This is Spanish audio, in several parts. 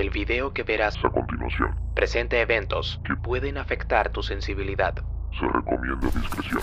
El video que verás a continuación presenta eventos que pueden afectar tu sensibilidad. se recomienda discreción.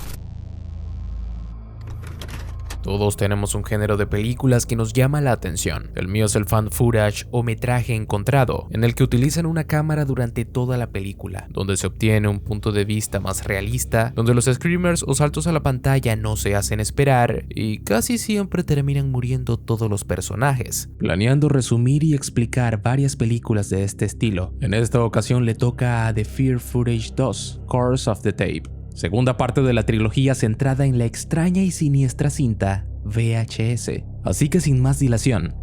Todos tenemos un género de películas que nos llama la atención. El mío es el fan footage o metraje encontrado, en el que utilizan una cámara durante toda la película, donde se obtiene un punto de vista más realista, donde los screamers o saltos a la pantalla no se hacen esperar y casi siempre terminan muriendo todos los personajes. Planeando resumir y explicar varias películas de este estilo, en esta ocasión le toca a The Fear Footage 2, Curse of the Tape, segunda parte de la trilogía centrada en la extraña y siniestra cinta VHS. Así que sin más dilación,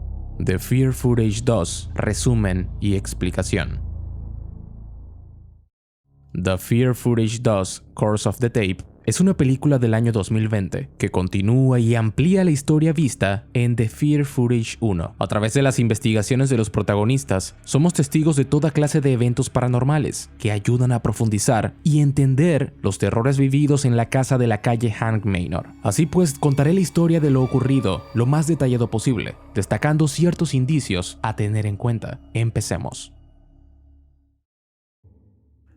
The Fear Footage 2, resumen y explicación. The Fear Footage 2, Curse of the Tape, es una película del año 2020 que continúa y amplía la historia vista en The Fear Footage 1. A través de las investigaciones de los protagonistas, somos testigos de toda clase de eventos paranormales que ayudan a profundizar y entender los terrores vividos en la casa de la calle Hank Manor. Así pues, contaré la historia de lo ocurrido lo más detallado posible, destacando ciertos indicios a tener en cuenta. Empecemos.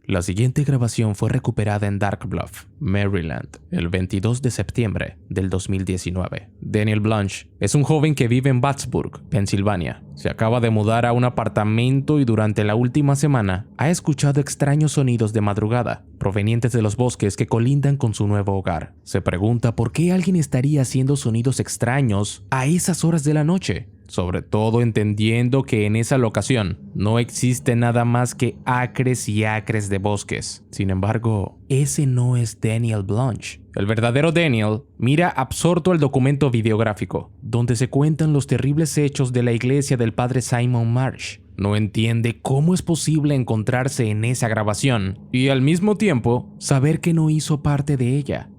La siguiente grabación fue recuperada en Dark Bluff, Maryland, el 22 de septiembre del 2019. Daniel Blanche es un joven que vive en Plattsburgh, Pensilvania. Se acaba de mudar a un apartamento y durante la última semana ha escuchado extraños sonidos de madrugada, provenientes de los bosques que colindan con su nuevo hogar. Se pregunta por qué alguien estaría haciendo sonidos extraños a esas horas de la noche, sobre todo entendiendo que en esa locación no existe nada más que acres y acres de bosques. Sin embargo, ese no es Daniel Blanche. El verdadero Daniel mira absorto el documento videográfico, donde se cuentan los terribles hechos de la iglesia del padre Simon Marsh. No entiende cómo es posible encontrarse en esa grabación y al mismo tiempo saber que no hizo parte de ella.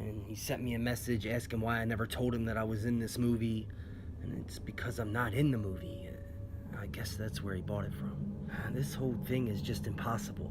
And he sent me a message asking why I never told him that I was in this movie, and it's because I'm not in the movie. I guess that's where he bought it from. This whole thing is just impossible.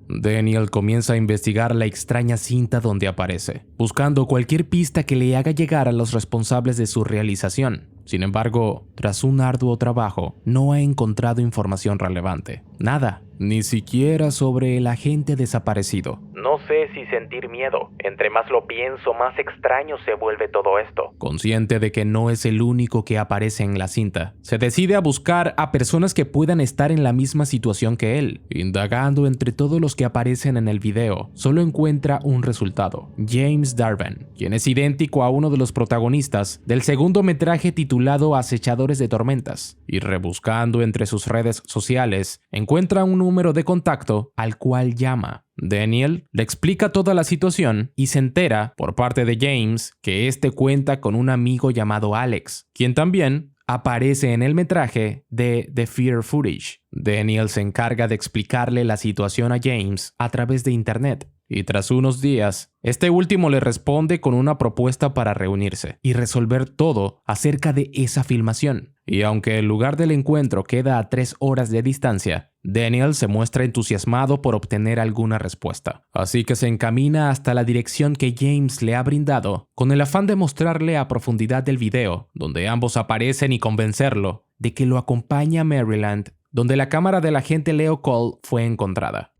Daniel comienza a investigar la extraña cinta donde aparece, buscando cualquier pista que le haga llegar a los responsables de su realización. Sin embargo, tras un arduo trabajo, no ha encontrado información relevante. Nada, ni siquiera sobre el agente desaparecido. No sé si sentir miedo. Entre más lo pienso, más extraño se vuelve todo esto. Consciente de que no es el único que aparece en la cinta, se decide a buscar a personas que puedan estar en la misma situación que él. Indagando entre todos los que aparecen en el video, solo encuentra un resultado: James Darvin, quien es idéntico a uno de los protagonistas del segundo metraje titulado Acechadores de Tormentas. Y rebuscando entre sus redes sociales, encuentra un número de contacto al cual llama. Daniel le explica toda la situación y se entera, por parte de James, que este cuenta con un amigo llamado Alex, quien también aparece en el metraje de The Fear Footage. Daniel se encarga de explicarle la situación a James a través de internet, y tras unos días, este último le responde con una propuesta para reunirse y resolver todo acerca de esa filmación. Y aunque el lugar del encuentro queda a 3 horas de distancia, Daniel se muestra entusiasmado por obtener alguna respuesta. Así que se encamina hasta la dirección que James le ha brindado, con el afán de mostrarle a profundidad del video, donde ambos aparecen, y convencerlo de que lo acompañe a Maryland, donde la cámara del agente Leo Cole fue encontrada.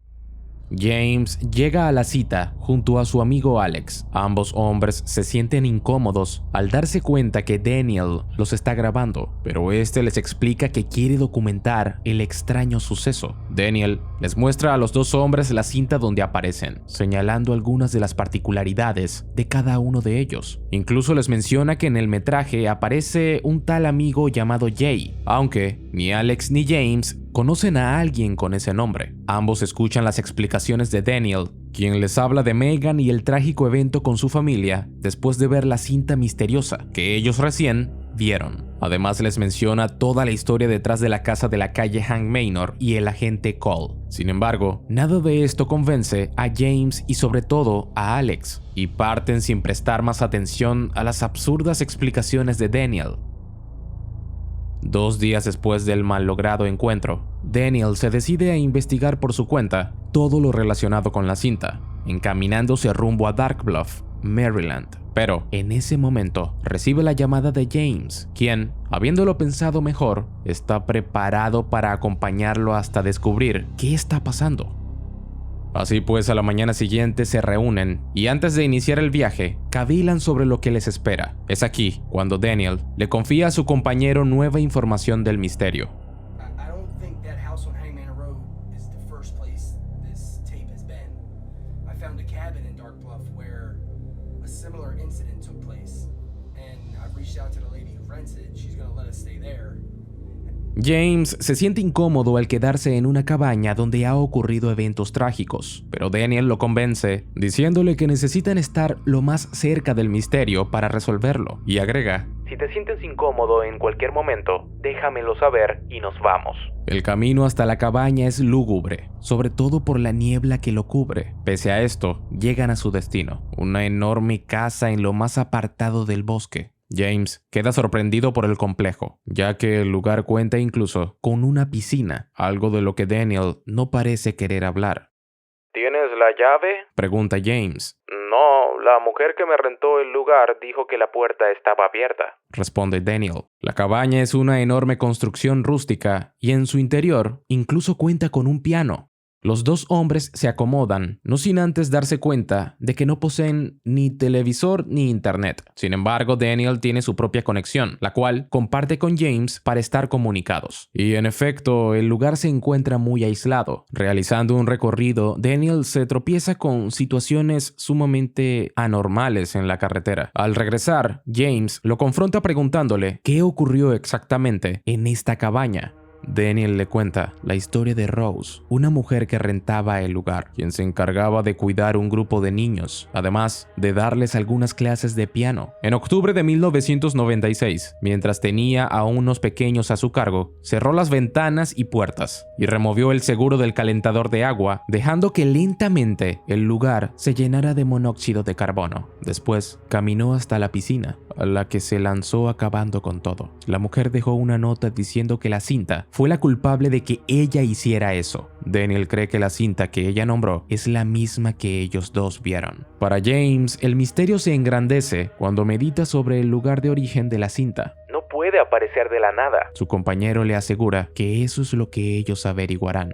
James llega a la cita junto a su amigo Alex. Ambos hombres se sienten incómodos al darse cuenta que Daniel los está grabando, pero este les explica que quiere documentar el extraño suceso. Daniel les muestra a los dos hombres la cinta donde aparecen, señalando algunas de las particularidades de cada uno de ellos. Incluso les menciona que en el metraje aparece un tal amigo llamado Jay, aunque ni Alex ni James conocen a alguien con ese nombre. Ambos escuchan las explicaciones de Daniel, quien les habla de Megan y el trágico evento con su familia después de ver la cinta misteriosa que ellos recién vieron. Además les menciona toda la historia detrás de la casa de la calle Hank Manor y el agente Cole. Sin embargo, nada de esto convence a James y sobre todo a Alex, y parten sin prestar más atención a las absurdas explicaciones de Daniel. 2 días después del mal logrado encuentro, Daniel se decide a investigar por su cuenta todo lo relacionado con la cinta, encaminándose rumbo a Dark Bluff, Maryland. Pero en ese momento recibe la llamada de James, quien, habiéndolo pensado mejor, está preparado para acompañarlo hasta descubrir qué está pasando. Así pues, a la mañana siguiente se reúnen y antes de iniciar el viaje, cavilan sobre lo que les espera. Es aquí cuando Daniel le confía a su compañero nueva información del misterio. I don't think that house on Hangman Road is the first place this tape has been. I found a cabin in Dark Bluff where a similar incident took place, and I've reached out to the lady who rents it. She's gonna let us stay there. James se siente incómodo al quedarse en una cabaña donde ha ocurrido eventos trágicos, pero Daniel lo convence, diciéndole que necesitan estar lo más cerca del misterio para resolverlo, y agrega: Si te sientes incómodo en cualquier momento, déjamelo saber y nos vamos. El camino hasta la cabaña es lúgubre, sobre todo por la niebla que lo cubre. Pese a esto, llegan a su destino, una enorme casa en lo más apartado del bosque. James queda sorprendido por el complejo, ya que el lugar cuenta incluso con una piscina, algo de lo que Daniel no parece querer hablar. ¿Tienes la llave? Pregunta James. No, la mujer que me rentó el lugar dijo que la puerta estaba abierta. Responde Daniel. La cabaña es una enorme construcción rústica y en su interior incluso cuenta con un piano. Los dos hombres se acomodan, no sin antes darse cuenta de que no poseen ni televisor ni internet. Sin embargo, Daniel tiene su propia conexión, la cual comparte con James para estar comunicados. Y en efecto, el lugar se encuentra muy aislado. Realizando un recorrido, Daniel se tropieza con situaciones sumamente anormales en la carretera. Al regresar, James lo confronta preguntándole qué ocurrió exactamente en esta cabaña. Daniel le cuenta la historia de Rose, una mujer que rentaba el lugar, quien se encargaba de cuidar un grupo de niños, además de darles algunas clases de piano. En octubre de 1996, mientras tenía a unos pequeños a su cargo, cerró las ventanas y puertas y removió el seguro del calentador de agua, dejando que lentamente el lugar se llenara de monóxido de carbono. Después, caminó hasta la piscina, a la que se lanzó acabando con todo. La mujer dejó una nota diciendo que la cinta fue la culpable de que ella hiciera eso. Daniel cree que la cinta que ella nombró es la misma que ellos dos vieron. Para James, el misterio se engrandece cuando medita sobre el lugar de origen de la cinta. No puede aparecer de la nada. Su compañero le asegura que eso es lo que ellos averiguarán.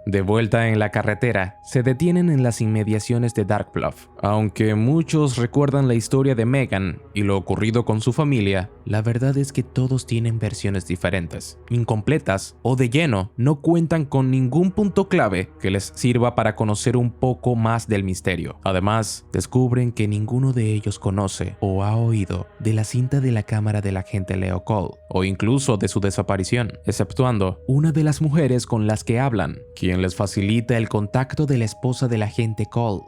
De vuelta en la carretera, se detienen en las inmediaciones de Dark Bluff. Aunque muchos recuerdan la historia de Megan y lo ocurrido con su familia, la verdad es que todos tienen versiones diferentes, incompletas o de lleno no cuentan con ningún punto clave que les sirva para conocer un poco más del misterio. Además, descubren que ninguno de ellos conoce o ha oído de la cinta de la cámara del agente Leo Cole, o incluso de su desaparición, exceptuando una de las mujeres con las que hablan, quien les facilita el contacto de la esposa del agente Cole.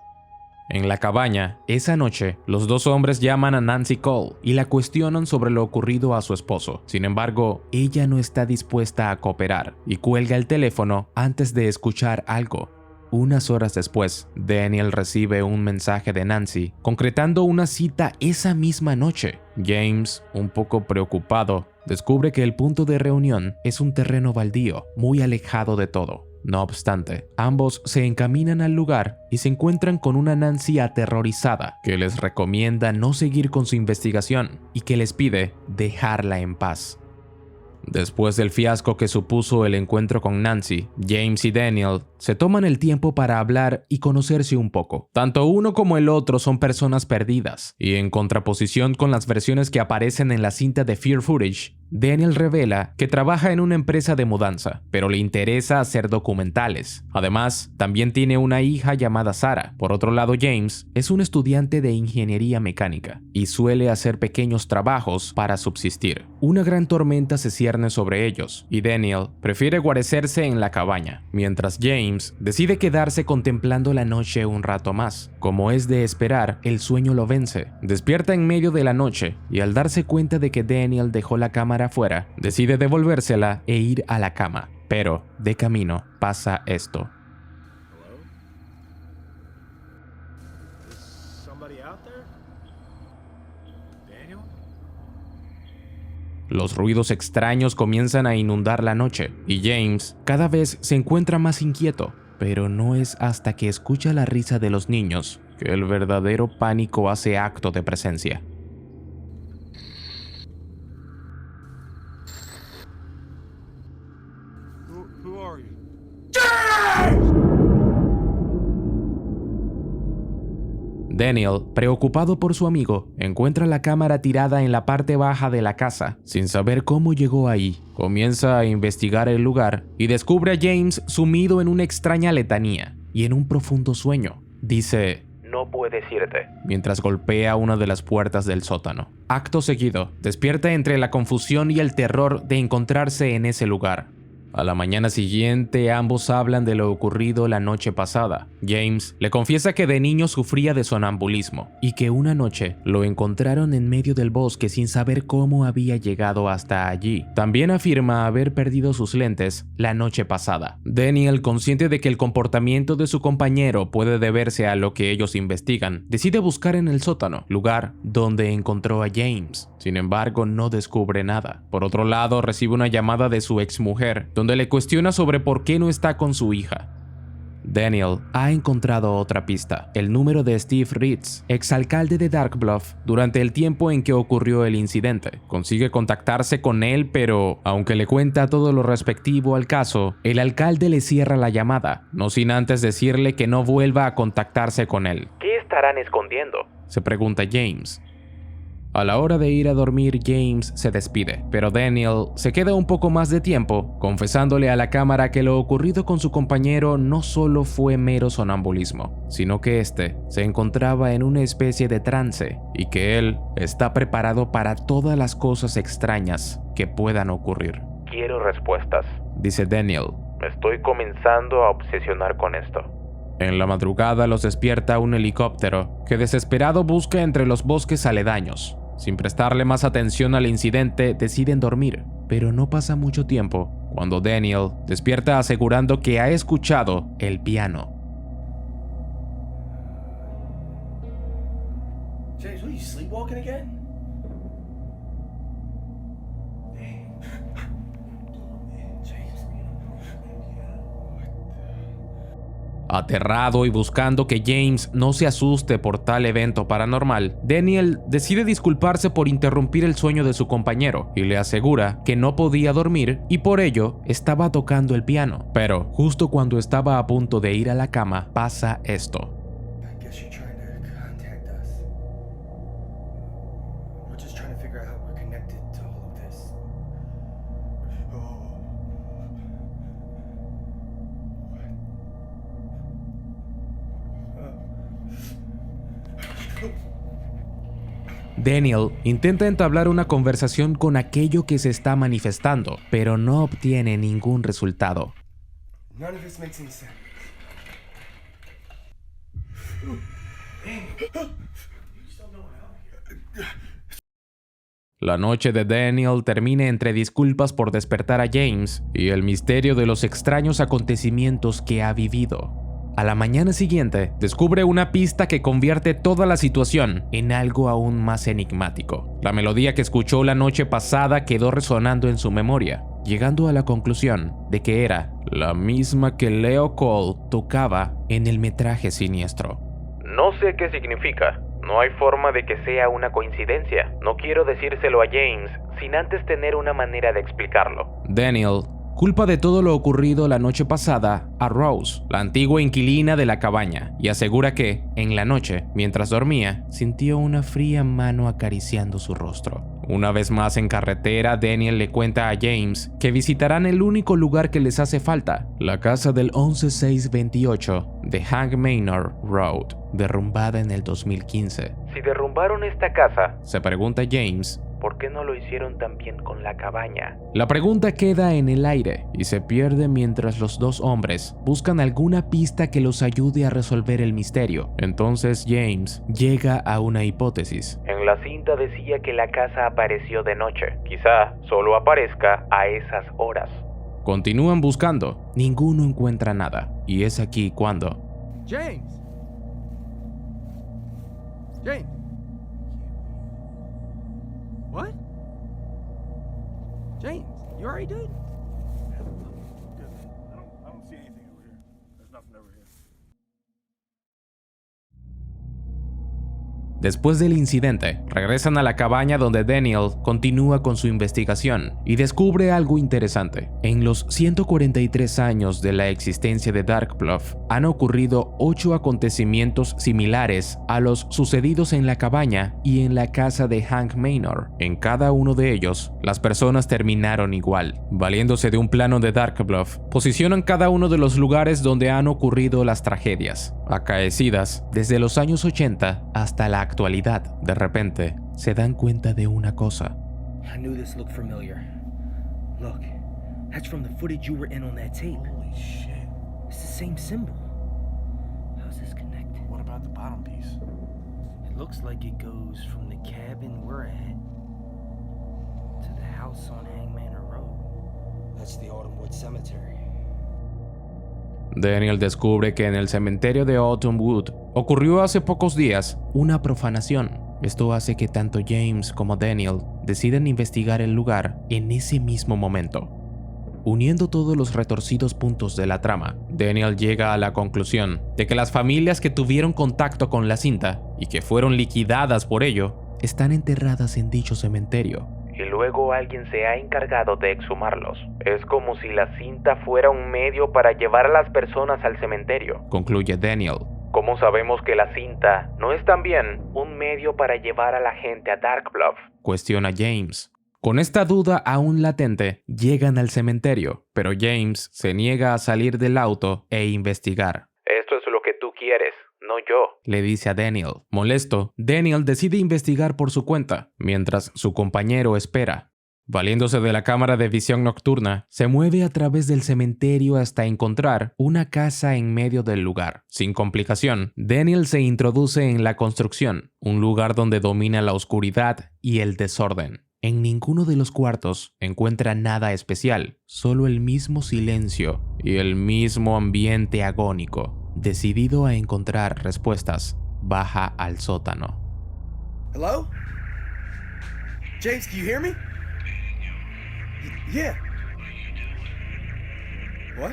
En la cabaña, esa noche, los dos hombres llaman a Nancy Cole y la cuestionan sobre lo ocurrido a su esposo. Sin embargo, ella no está dispuesta a cooperar y cuelga el teléfono antes de escuchar algo. Unas horas después, Daniel recibe un mensaje de Nancy, concretando una cita esa misma noche. James, un poco preocupado, descubre que el punto de reunión es un terreno baldío, muy alejado de todo. No obstante, ambos se encaminan al lugar y se encuentran con una Nancy aterrorizada, que les recomienda no seguir con su investigación y que les pide dejarla en paz. Después del fiasco que supuso el encuentro con Nancy, James y Daniel se toman el tiempo para hablar y conocerse un poco. Tanto uno como el otro son personas perdidas, y en contraposición con las versiones que aparecen en la cinta de Fear Footage, Daniel revela que trabaja en una empresa de mudanza, pero le interesa hacer documentales. Además, también tiene una hija llamada Sarah. Por otro lado, James es un estudiante de ingeniería mecánica y suele hacer pequeños trabajos para subsistir. Una gran tormenta se cierne sobre ellos y Daniel prefiere guarecerse en la cabaña, mientras James decide quedarse contemplando la noche un rato más. Como es de esperar, el sueño lo vence. Despierta en medio de la noche y al darse cuenta de que Daniel dejó la cámara afuera, decide devolvérsela e ir a la cama. Pero, de camino, pasa esto. Los ruidos extraños comienzan a inundar la noche y James cada vez se encuentra más inquieto, pero no es hasta que escucha la risa de los niños que el verdadero pánico hace acto de presencia. Who are you? Daniel, preocupado por su amigo, encuentra la cámara tirada en la parte baja de la casa. Sin saber cómo llegó ahí, comienza a investigar el lugar y descubre a James sumido en una extraña letanía y en un profundo sueño. Dice: No puedes irte. mientras golpea una de las puertas del sótano. Acto seguido, despierta entre la confusión y el terror de encontrarse en ese lugar. A la mañana siguiente, ambos hablan de lo ocurrido la noche pasada. James le confiesa que de niño sufría de sonambulismo y que una noche lo encontraron en medio del bosque sin saber cómo había llegado hasta allí. También afirma haber perdido sus lentes la noche pasada. Daniel, consciente de que el comportamiento de su compañero puede deberse a lo que ellos investigan, decide buscar en el sótano, lugar donde encontró a James. Sin embargo, no descubre nada. Por otro lado, recibe una llamada de su exmujer, donde le cuestiona sobre por qué no está con su hija. Daniel ha encontrado otra pista: el número de Steve Ritz, exalcalde de Dark Bluff, durante el tiempo en que ocurrió el incidente. Consigue contactarse con él, pero aunque le cuenta todo lo respectivo al caso, el alcalde le cierra la llamada, no sin antes decirle que no vuelva a contactarse con él. ¿Qué estarán escondiendo? Se pregunta James. A la hora de ir a dormir, James se despide, pero Daniel se queda un poco más de tiempo, confesándole a la cámara que lo ocurrido con su compañero no solo fue mero sonambulismo, sino que este se encontraba en una especie de trance y que él está preparado para todas las cosas extrañas que puedan ocurrir. Quiero respuestas. Dice Daniel. Me estoy comenzando a obsesionar con esto. En la madrugada los despierta un helicóptero que desesperado busca entre los bosques aledaños. Sin prestarle más atención al incidente, deciden dormir, pero no pasa mucho tiempo cuando Daniel despierta asegurando que ha escuchado el piano. James, what are you sleepwalking again? Aterrado y buscando que James no se asuste por tal evento paranormal, Daniel decide disculparse por interrumpir el sueño de su compañero y le asegura que no podía dormir y por ello estaba tocando el piano. Pero justo cuando estaba a punto de ir a la cama, pasa esto. I guess you're trying to contact us. We're just trying to figure out how we're connected to all of this. Daniel intenta entablar una conversación con aquello que se está manifestando, pero no obtiene ningún resultado. None of this makes any sense. La noche de Daniel termina entre disculpas por despertar a James y el misterio de los extraños acontecimientos que ha vivido. A la mañana siguiente, descubre una pista que convierte toda la situación en algo aún más enigmático. La melodía que escuchó la noche pasada quedó resonando en su memoria, llegando a la conclusión de que era la misma que Leo Cole tocaba en el metraje siniestro. No sé qué significa. No hay forma de que sea una coincidencia. No quiero decírselo a James sin antes tener una manera de explicarlo. Daniel culpa de todo lo ocurrido la noche pasada a Rose, la antigua inquilina de la cabaña, y asegura que, en la noche, mientras dormía, sintió una fría mano acariciando su rostro. Una vez más en carretera, Daniel le cuenta a James que visitarán el único lugar que les hace falta, la casa del 11628 de Hank Manor Road, derrumbada en el 2015. Si derrumbaron esta casa, Se pregunta James, ¿por qué no lo hicieron también con la cabaña? La pregunta queda en el aire y se pierde mientras los dos hombres buscan alguna pista que los ayude a resolver el misterio. Entonces James llega a una hipótesis. En la cinta decía que la casa apareció de noche. Quizá solo aparezca a esas horas. Continúan buscando, ninguno encuentra nada, y es aquí cuando... James! James! What? James, you alright, dude? I don't see anything over here. There's nothing over here. Después del incidente, regresan a la cabaña donde Daniel continúa con su investigación y descubre algo interesante. En los 143 años de la existencia de Darkbluff, han ocurrido 8 acontecimientos similares a los sucedidos en la cabaña y en la casa de Hank Manor. En cada uno de ellos, las personas terminaron igual. Valiéndose de un plano de Darkbluff, posicionan cada uno de los lugares donde han ocurrido las tragedias, acaecidas desde los años 80 hasta la actualidad. De repente, se dan cuenta de una cosa. I knew this looked familiar. Look, that's from the footage you were in on that tape. Holy shit. It's the same symbol. How's this connected? What about the bottom piece? It looks like it goes from the cabin we're at to the house on Hang Manor Road. That's the Autumnwood Cemetery. Daniel descubre que en el cementerio de Autumnwood ocurrió hace pocos días una profanación. Esto hace que tanto James como Daniel deciden investigar el lugar en ese mismo momento. Uniendo todos los retorcidos puntos de la trama, Daniel llega a la conclusión de que las familias que tuvieron contacto con la cinta y que fueron liquidadas por ello, están enterradas en dicho cementerio. Y luego alguien se ha encargado de exhumarlos. Es como si la cinta fuera un medio para llevar a las personas al cementerio, concluye Daniel. ¿Cómo sabemos que la cinta no es también un medio para llevar a la gente a Darkbluff? Cuestiona James. Con esta duda aún latente, llegan al cementerio, pero James se niega a salir del auto e investigar. Esto es lo que tú quieres, no yo, le dice a Daniel. Molesto, Daniel decide investigar por su cuenta, mientras su compañero espera. Valiéndose de la cámara de visión nocturna, se mueve a través del cementerio hasta encontrar una casa en medio del lugar. Sin complicación, Daniel se introduce en la construcción, un lugar donde domina la oscuridad y el desorden. En ninguno de los cuartos encuentra nada especial, solo el mismo silencio y el mismo ambiente agónico. Decidido a encontrar respuestas, baja al sótano. Hello? James, can you hear me? Yeah. What?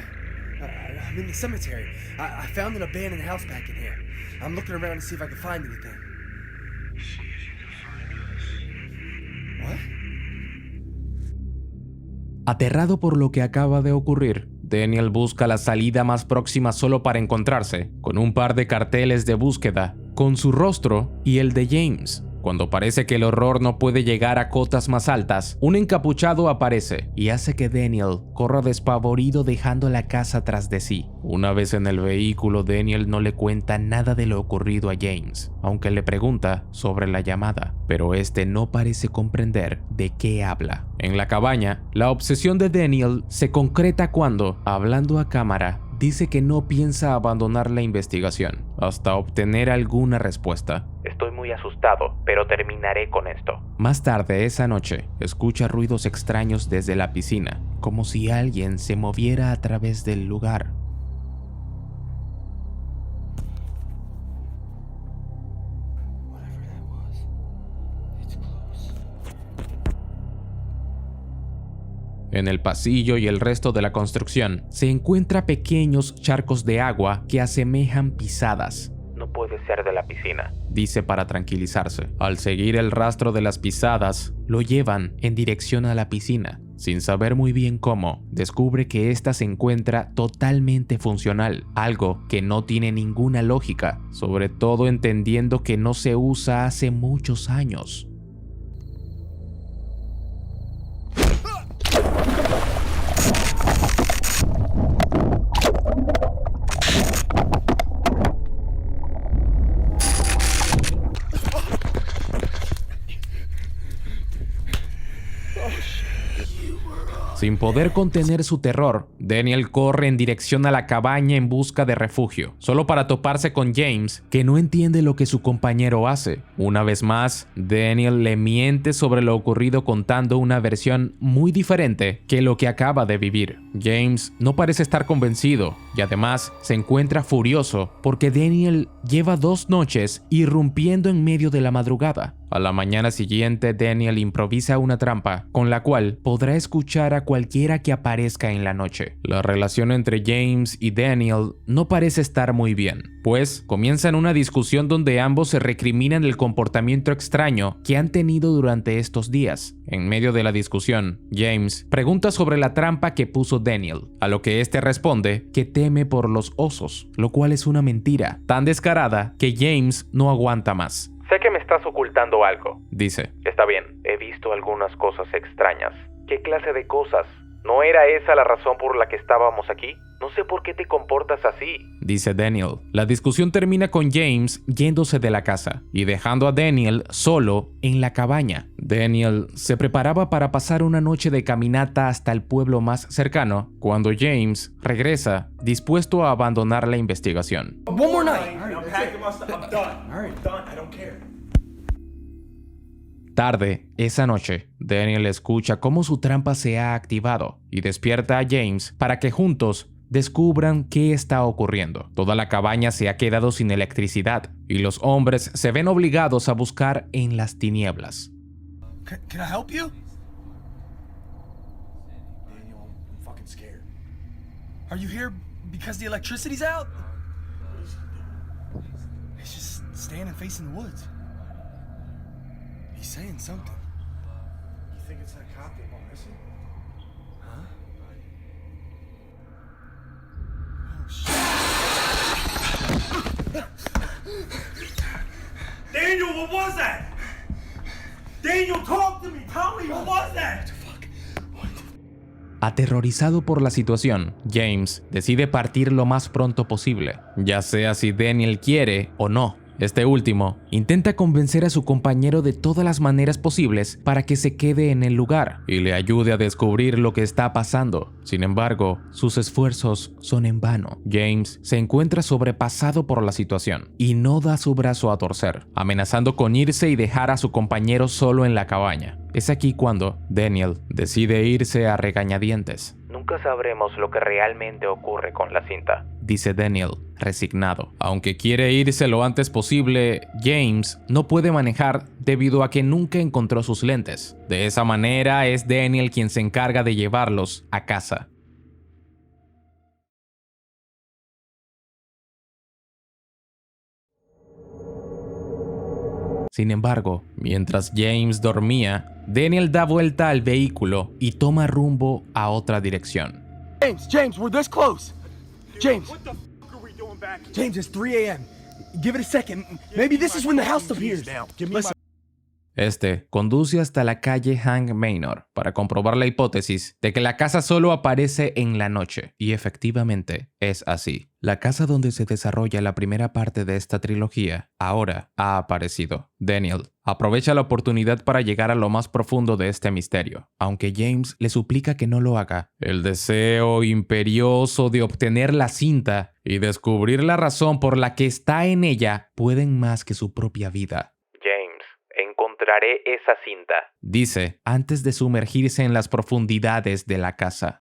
I'm in the cemetery. I found an abandoned house back in here. I'm looking around to see if I can find anything. What? Aterrado por lo que acaba de ocurrir, Daniel busca la salida más próxima solo para encontrarse con un par de carteles de búsqueda con su rostro y el de James. Cuando parece que el horror no puede llegar a cotas más altas, un encapuchado aparece y hace que Daniel corra despavorido dejando la casa tras de sí. Una vez en el vehículo, Daniel no le cuenta nada de lo ocurrido a James, aunque le pregunta sobre la llamada, pero este no parece comprender de qué habla. En la cabaña, la obsesión de Daniel se concreta cuando, hablando a cámara, dice que no piensa abandonar la investigación hasta obtener alguna respuesta. Estoy muy asustado, pero terminaré con esto. Más tarde esa noche, escucha ruidos extraños desde la piscina, como si alguien se moviera a través del lugar. Whatever that was, it's close. En el pasillo y el resto de la construcción, se encuentra pequeños charcos de agua que asemejan pisadas. No puede ser de la piscina, dice para tranquilizarse. Al seguir el rastro de las pisadas, lo llevan en dirección a la piscina. Sin saber muy bien cómo, descubre que ésta se encuentra totalmente funcional, algo que no tiene ninguna lógica, sobre todo entendiendo que no se usa hace muchos años. Sin poder contener su terror, Daniel corre en dirección a la cabaña en busca de refugio, solo para toparse con James, que no entiende lo que su compañero hace. Una vez más, Daniel le miente sobre lo ocurrido contando una versión muy diferente que lo que acaba de vivir. James no parece estar convencido y además se encuentra furioso porque Daniel lleva 2 noches irrumpiendo en medio de la madrugada. A la mañana siguiente, Daniel improvisa una trampa con la cual podrá escuchar a cualquiera que aparezca en la noche. La relación entre James y Daniel no parece estar muy bien, pues comienzan una discusión donde ambos se recriminan el comportamiento extraño que han tenido durante estos días. En medio de la discusión, James pregunta sobre la trampa que puso Daniel, a lo que este responde que teme por los osos, lo cual es una mentira tan descarada que James no aguanta más. Sé que me estás ocultando algo. Dice: Está bien, he visto algunas cosas extrañas. ¿Qué clase de cosas? ¿No era esa la razón por la que estábamos aquí? No sé por qué te comportas así. Dice Daniel. La discusión termina con James yéndose de la casa y dejando a Daniel solo en la cabaña. Daniel se preparaba para pasar una noche de caminata hasta el pueblo más cercano cuando James regresa dispuesto a abandonar la investigación. One more night. I'm packing my stuff. I'm done. I'm done. I don't care. Tarde, esa noche, Daniel escucha cómo su trampa se ha activado y despierta a James para que juntos descubran qué está ocurriendo. Toda la cabaña se ha quedado sin electricidad y los hombres se ven obligados a buscar en las tinieblas. Can I help you? Daniel, I'm fucking scared. Are you here because the electricity's out? He's just standing facing the woods. He's saying something. You think it's that cop that went missing? Huh? Daniel, what was that? Daniel, talk to me. Tell me, what was that? Aterrorizado por la situación, James decide partir lo más pronto posible, ya sea si Daniel quiere o no. Este último intenta convencer a su compañero de todas las maneras posibles para que se quede en el lugar y le ayude a descubrir lo que está pasando. Sin embargo, sus esfuerzos son en vano. James se encuentra sobrepasado por la situación y no da su brazo a torcer, amenazando con irse y dejar a su compañero solo en la cabaña. Es aquí cuando Daniel decide irse a regañadientes. Nunca sabremos lo que realmente ocurre con la cinta, dice Daniel, resignado. Aunque quiere irse lo antes posible, James no puede manejar debido a que nunca encontró sus lentes. De esa manera es Daniel quien se encarga de llevarlos a casa. Sin embargo, mientras James dormía, Daniel da vuelta al vehículo y toma rumbo a otra dirección. James, we're this close. James, What the fuck are we doing back here? James, it's 3 a.m. Give it a second. Maybe this is when the house appears. Listen, Este conduce hasta la calle Hank Manor para comprobar la hipótesis de que la casa solo aparece en la noche. Y efectivamente es así. La casa donde se desarrolla la primera parte de esta trilogía ahora ha aparecido. Daniel aprovecha la oportunidad para llegar a lo más profundo de este misterio, aunque James le suplica que no lo haga. El deseo imperioso de obtener la cinta y descubrir la razón por la que está en ella pueden más que su propia vida. Encontraré esa cinta, dice antes de sumergirse en las profundidades de la casa.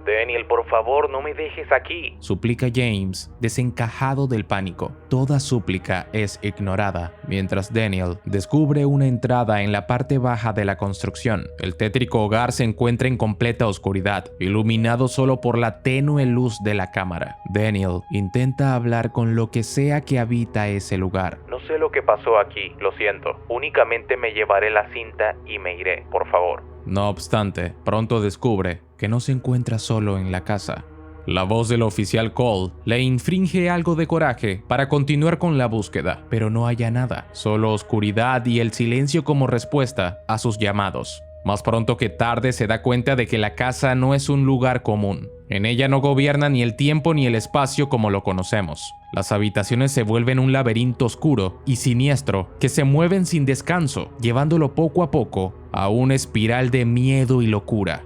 Daniel, por favor, no me dejes aquí, suplica James, desencajado del pánico. Toda súplica es ignorada, mientras Daniel descubre una entrada en la parte baja de la construcción. El tétrico hogar se encuentra en completa oscuridad, iluminado solo por la tenue luz de la cámara. Daniel intenta hablar con lo que sea que habita ese lugar. No sé lo que pasó aquí, lo siento. Únicamente me llevaré la cinta y me iré, por favor. No obstante, pronto descubre que no se encuentra solo en la casa. La voz del oficial Cole le infringe algo de coraje para continuar con la búsqueda, pero no halla nada, solo oscuridad y el silencio como respuesta a sus llamados. Más pronto que tarde se da cuenta de que la casa no es un lugar común. En ella no gobierna ni el tiempo ni el espacio como lo conocemos. Las habitaciones se vuelven un laberinto oscuro y siniestro que se mueven sin descanso, llevándolo poco a poco a una espiral de miedo y locura.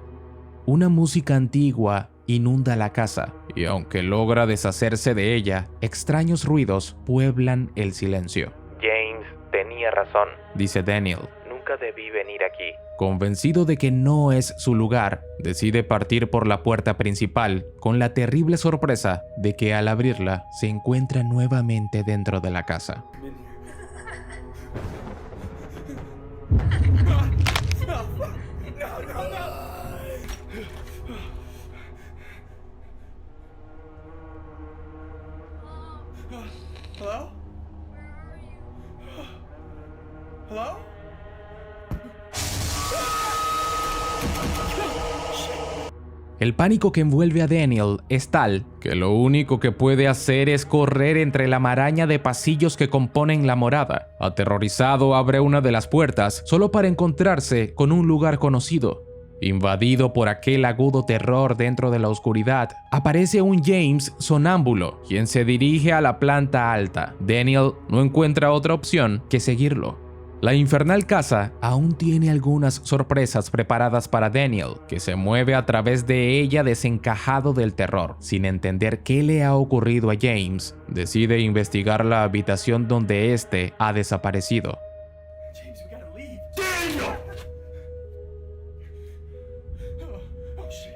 Una música antigua inunda la casa y aunque logra deshacerse de ella, extraños ruidos pueblan el silencio. James tenía razón, dice Daniel. Nunca debí venir aquí. Convencido de que no es su lugar, decide partir por la puerta principal con la terrible sorpresa de que al abrirla se encuentra nuevamente dentro de la casa. Hello? El pánico que envuelve a Daniel es tal que lo único que puede hacer es correr entre la maraña de pasillos que componen la morada. Aterrorizado, abre una de las puertas solo para encontrarse con un lugar conocido. Invadido por aquel agudo terror dentro de la oscuridad, aparece un James sonámbulo, quien se dirige a la planta alta. Daniel no encuentra otra opción que seguirlo. La infernal casa aún tiene algunas sorpresas preparadas para Daniel, que se mueve a través de ella desencajado del terror. Sin entender qué le ha ocurrido a James, decide investigar la habitación donde éste ha desaparecido. James, we gotta leave. Daniel! Oh, shit.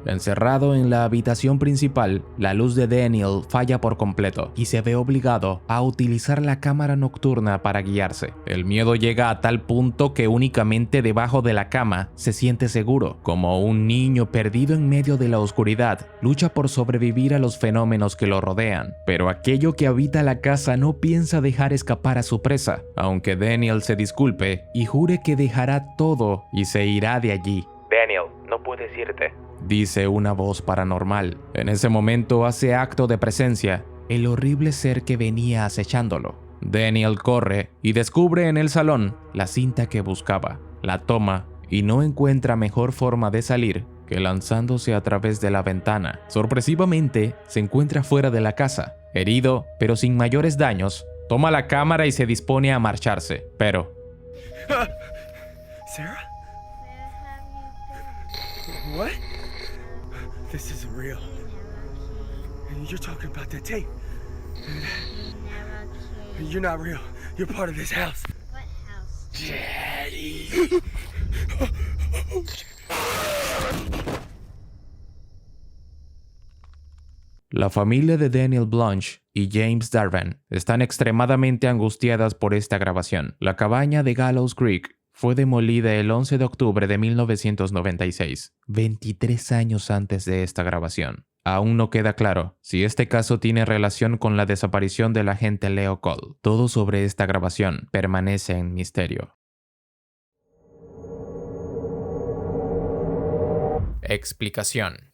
Encerrado en la habitación principal, la luz de Daniel falla por completo y se ve obligado a utilizar la cámara nocturna para guiarse. El miedo llega a tal punto que únicamente debajo de la cama se siente seguro. Como un niño perdido en medio de la oscuridad, lucha por sobrevivir a los fenómenos que lo rodean. Pero aquello que habita la casa no piensa dejar escapar a su presa, aunque Daniel se disculpe y jure que dejará todo y se irá de allí. Daniel, no puedes irte. Dice una voz paranormal. En ese momento hace acto de presencia el horrible ser que venía acechándolo. Daniel corre y descubre en el salón la cinta que buscaba. La toma y no encuentra mejor forma de salir que lanzándose a través de la ventana. Sorpresivamente, se encuentra fuera de la casa. Herido, pero sin mayores daños, toma la cámara y se dispone a marcharse. Pero... Sarah? What? This isn't real. You're talking about that tape. You're not real. You're part of this house. What house? Daddy. La familia de Daniel Blanche y James Darvin están extremadamente angustiadas por esta grabación. La cabaña de Gallows Creek fue demolida el 11 de octubre de 1996, 23 años antes de esta grabación. Aún no queda claro si este caso tiene relación con la desaparición del agente Leo Cole. Todo sobre esta grabación permanece en misterio. Explicación.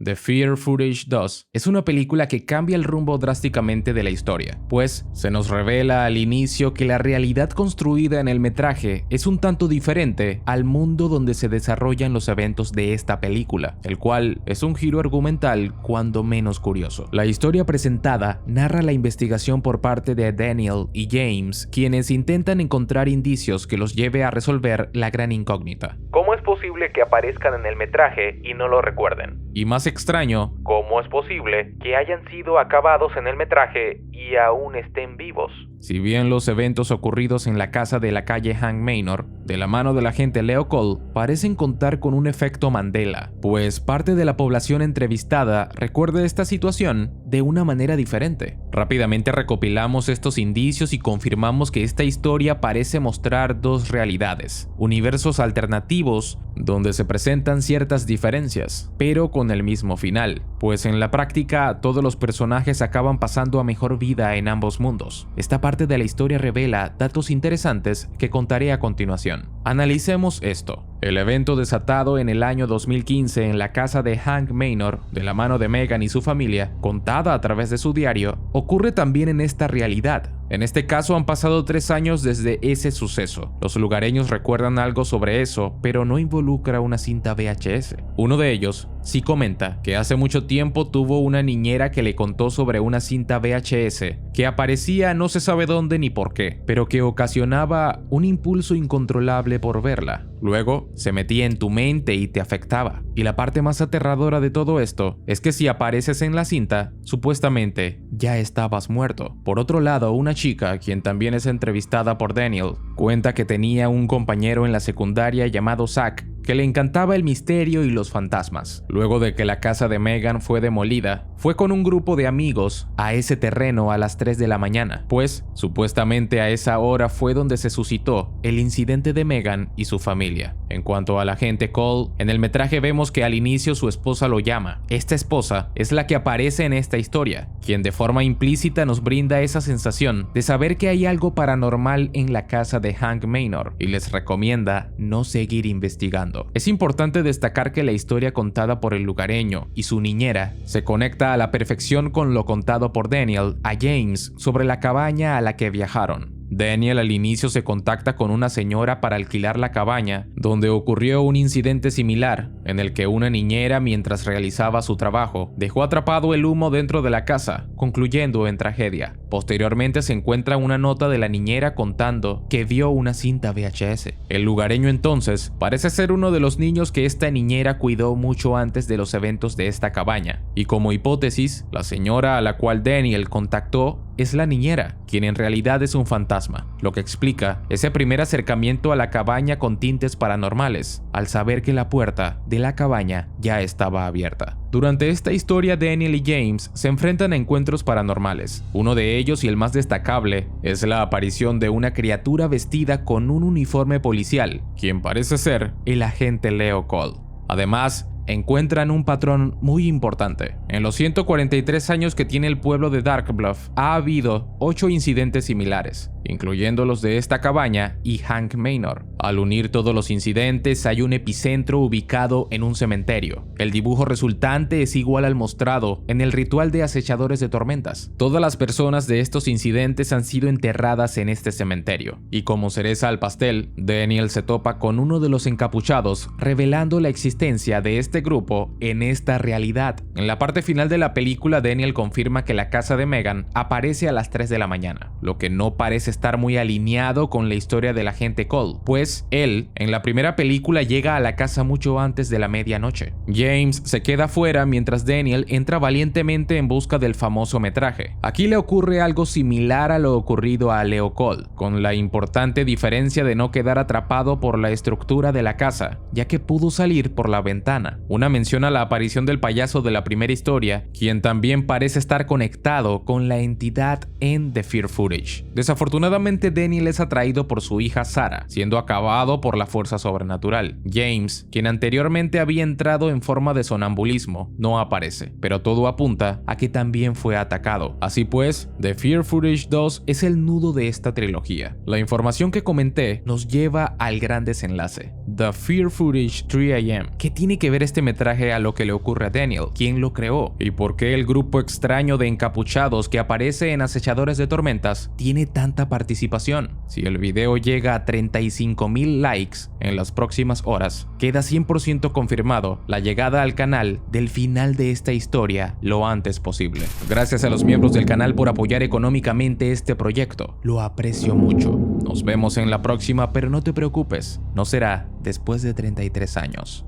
The Fear Footage 2 es una película que cambia el rumbo drásticamente de la historia, pues se nos revela al inicio que la realidad construida en el metraje es un tanto diferente al mundo donde se desarrollan los eventos de esta película, el cual es un giro argumental cuando menos curioso. La historia presentada narra la investigación por parte de Daniel y James, quienes intentan encontrar indicios que los lleve a resolver la gran incógnita. ¿Cómo es posible que aparezcan en el metraje y no lo recuerden? Y más extraño, ¿cómo es posible que hayan sido acabados en el metraje y aún estén vivos? Si bien los eventos ocurridos en la casa de la calle Hank Manor, de la mano del agente Leo Cole, parecen contar con un efecto Mandela, pues parte de la población entrevistada recuerda esta situación de una manera diferente. Rápidamente recopilamos estos indicios y confirmamos que esta historia parece mostrar dos realidades, universos alternativos donde se presentan ciertas diferencias, pero con el mismo final, pues en la práctica todos los personajes acaban pasando a mejor vida en ambos mundos. Esta parte de la historia revela datos interesantes que contaré a continuación. Analicemos esto. El evento desatado en el año 2015 en la casa de Hank Manor, de la mano de Megan y su familia, contada a través de su diario, ocurre también en esta realidad. En este caso han pasado 3 años desde ese suceso. Los lugareños recuerdan algo sobre eso, pero no involucra una cinta VHS. Uno de ellos sí comenta que hace mucho tiempo tuvo una niñera que le contó sobre una cinta VHS que aparecía no se sabe dónde ni por qué, pero que ocasionaba un impulso incontrolable por verla. Luego se metía en tu mente y te afectaba. Y la parte más aterradora de todo esto es que si apareces en la cinta, supuestamente ya estabas muerto. Por otro lado, una chica, quien también es entrevistada por Daniel, cuenta que tenía un compañero en la secundaria llamado Zach, que que le encantaba el misterio y los fantasmas. Luego de que la casa de Megan fue demolida, fue con un grupo de amigos a ese terreno a las 3 de la mañana, pues supuestamente a esa hora fue donde se suscitó el incidente de Megan y su familia. En cuanto al agente Cole, en el metraje vemos que al inicio su esposa lo llama. Esta esposa es la que aparece en esta historia, quien de forma implícita nos brinda esa sensación de saber que hay algo paranormal en la casa de Hank Manor y les recomienda no seguir investigando. Es importante destacar que la historia contada por el lugareño y su niñera se conecta a la perfección con lo contado por Daniel a James sobre la cabaña a la que viajaron. Daniel al inicio se contacta con una señora para alquilar la cabaña, donde ocurrió un incidente similar, en el que una niñera, mientras realizaba su trabajo, dejó atrapado el humo dentro de la casa, concluyendo en tragedia. Posteriormente se encuentra una nota de la niñera contando que vio una cinta VHS. El lugareño entonces parece ser uno de los niños que esta niñera cuidó mucho antes de los eventos de esta cabaña, y como hipótesis, la señora a la cual Daniel contactó es la niñera, quien en realidad es un fantasma, lo que explica ese primer acercamiento a la cabaña con tintes paranormales, al saber que la puerta de la cabaña ya estaba abierta. Durante esta historia, Daniel y James se enfrentan a encuentros paranormales. Uno de ellos, y el más destacable, es la aparición de una criatura vestida con un uniforme policial, quien parece ser el agente Leo Cole. Además, encuentran un patrón muy importante. En los 143 años que tiene el pueblo de Dark Bluff, ha habido 8 incidentes similares, incluyendo los de esta cabaña y Hank Manor. Al unir todos los incidentes, hay un epicentro ubicado en un cementerio. El dibujo resultante es igual al mostrado en el ritual de acechadores de tormentas. Todas las personas de estos incidentes han sido enterradas en este cementerio, y como cereza al pastel, Daniel se topa con uno de los encapuchados, revelando la existencia de este grupo en esta realidad. En la parte final de la película, Daniel confirma que la casa de Megan aparece a las 3 de la mañana, lo que no parece estar muy alineado con la historia del agente Cole, pues él, en la primera película, llega a la casa mucho antes de la medianoche. James se queda fuera mientras Daniel entra valientemente en busca del famoso metraje. Aquí le ocurre algo similar a lo ocurrido a Leo Cole, con la importante diferencia de no quedar atrapado por la estructura de la casa, ya que pudo salir por la ventana. Una mención a la aparición del payaso de la primera historia, quien también parece estar conectado con la entidad en The Fear Footage. Desafortunadamente, Daniel es atraído por su hija Sarah, siendo acabado por la fuerza sobrenatural. James, quien anteriormente había entrado en forma de sonambulismo, no aparece, pero todo apunta a que también fue atacado. Así pues, The Fear Footage 2 es el nudo de esta trilogía. La información que comenté nos lleva al gran desenlace, The Fear Footage 3 AM. ¿Qué tiene que ver este metraje a lo que le ocurre a Daniel? ¿Quién lo creó? ¿Y por qué el grupo extraño de encapuchados que aparece en Acechadores de Tormentas tiene tanta participación? Si el video llega a 35,000 likes en las próximas horas, queda 100% confirmado la llegada al canal del final de esta historia lo antes posible. Gracias a los miembros del canal por apoyar económicamente este proyecto. Lo aprecio mucho. Nos vemos en la próxima, pero no te preocupes, no será después de 33 años.